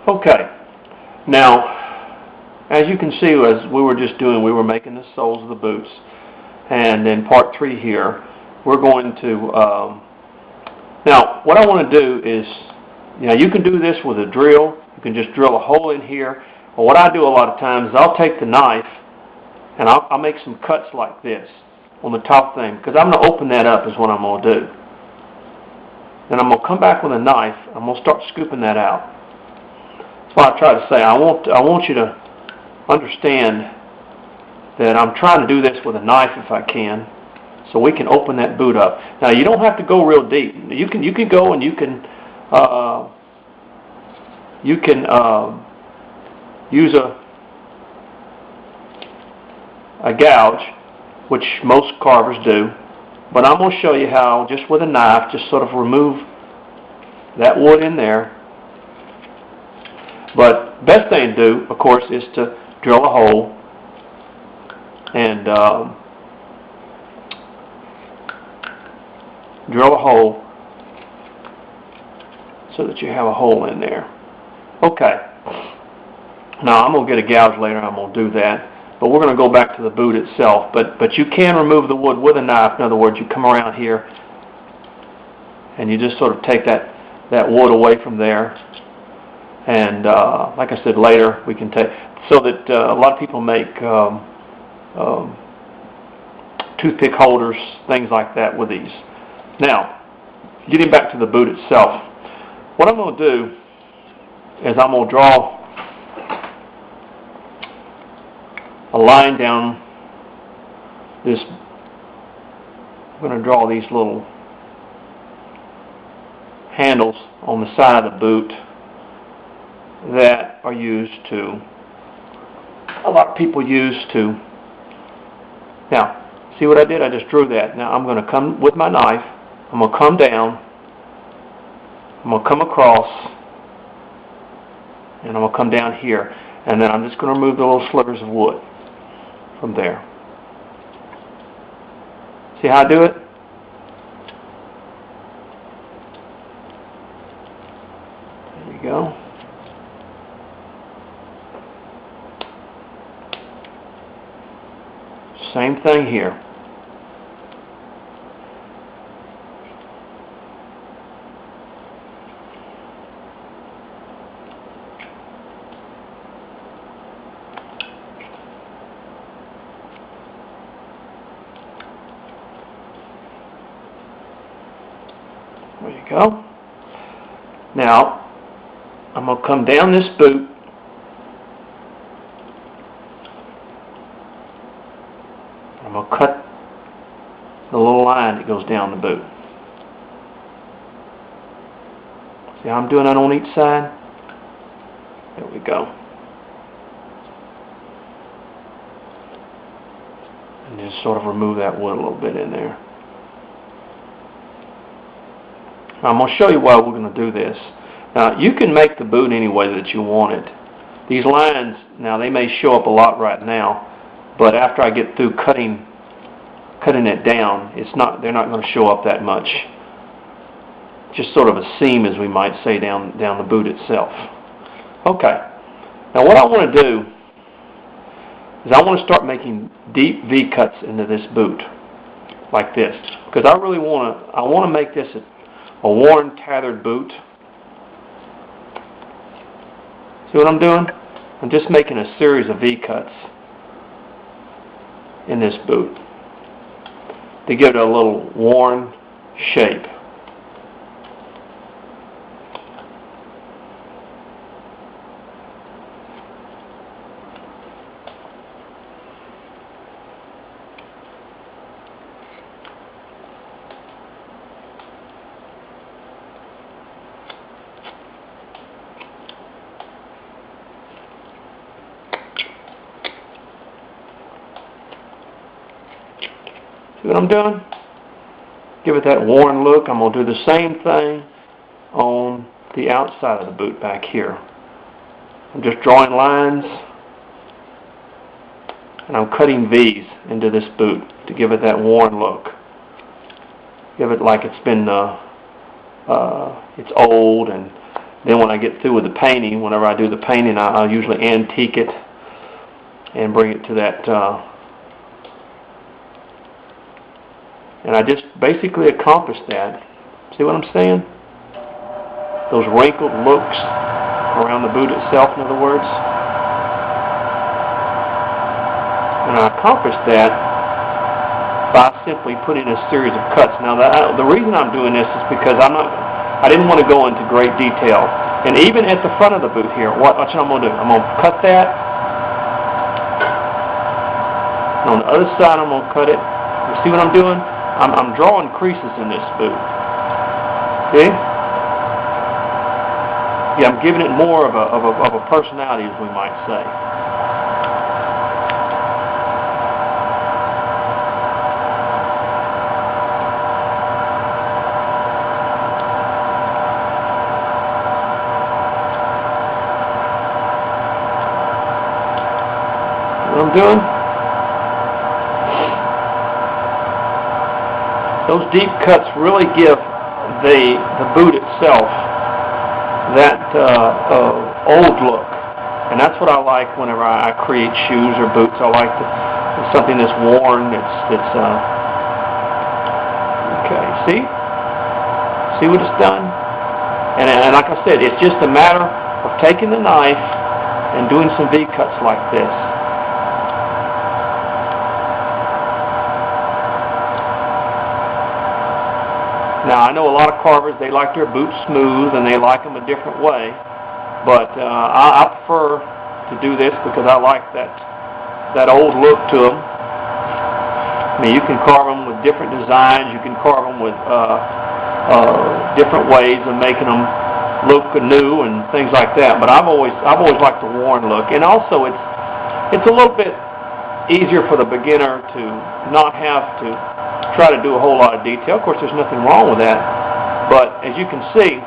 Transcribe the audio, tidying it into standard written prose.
Okay, now as you can see, as we were just doing, we were making the soles of the boots, and in part 3 here we're going to now what I want to do is, you can do this with a drill. You can just drill a hole in here, or what I do a lot of times is I'll take the knife and I'll make some cuts like this on the top thing, because I'm going to open that up is what I'm going to do. Then I'm going to come back with a knife. I'm going to start scooping that out. That's what I try to say. I want you to understand that I'm trying to do this with a knife if I can, so we can open that boot up. Now you don't have to go real deep. You can go and you can use a gouge, which most carvers do, but I'm going to show you how, just with a knife, just sort of remove that wood in there. But best thing to do, of course, is to drill a hole and drill a hole so that you have a hole in there. Okay. Now I'm going to get a gouge later. I'm going to do that. But we're going to go back to the boot itself. But you can remove the wood with a knife. In other words, you come around here and you just sort of take that wood away from there. And like I said, later we can take, so that a lot of people make toothpick holders, things like that with these. Now, getting back to the boot itself, what I'm going to do is I'm going to draw a line down this. I'm going to draw these little handles on the side of the boot that are used to, a lot of people use to, now see what I did? I just drew that. Now I'm going to come with my knife, I'm going to come down, I'm going to come across, and I'm going to come down here, and then I'm just going to remove the little slivers of wood from there. See how I do it? There you go. Same thing here. There you go. Now, I'm going to come down this boot. I'm going to cut the little line that goes down the boot. See how I'm doing that on each side? There we go. And just sort of remove that wood a little bit in there. Now, I'm going to show you why we're going to do this. Now, you can make the boot any way that you want it. These lines, now they may show up a lot right now, but after I get through cutting it down, they're not going to show up that much. Just sort of a seam, as we might say, down the boot itself. Okay. Now what I want to do is I want to start making deep V cuts into this boot, like this, because I want to make this a worn, tattered boot. See what I'm doing? I'm just making a series of V cuts in this boot to give it a little worn shape. See what I'm doing? Give it that worn look. I'm going to do the same thing on the outside of the boot back here. I'm just drawing lines and I'm cutting V's into this boot to give it that worn look. Give it like it's been, it's old and Then when I get through with the painting, whenever I do the painting, I'll usually antique it and bring it to that, and I just basically accomplished that. See what I'm saying? Those wrinkled looks around the boot itself, in other words. And I accomplished that by simply putting a series of cuts. Now, the reason I'm doing this is because I didn't want to go into great detail. And even at the front of the boot here, watch what I'm going to do. I'm going to cut that. And on the other side, I'm going to cut it. You see what I'm doing? I'm drawing creases in this boot. See? Yeah, I'm giving it more of a personality, as we might say. What I'm doing? Those deep cuts really give the boot itself that old look, and that's what I like whenever I create shoes or boots. I like something that's worn. That's okay. See what it's done, and like I said, it's just a matter of taking the knife and doing some V cuts like this. Now, I know a lot of carvers, they like their boots smooth and they like them a different way, but I prefer to do this because I like that old look to them. I mean, you can carve them with different designs, you can carve them with different ways of making them look new and things like that, but I've always liked the worn look. And also it's a little bit easier for the beginner to not have to try to do a whole lot of detail. Of course, there's nothing wrong with that, but as you can see,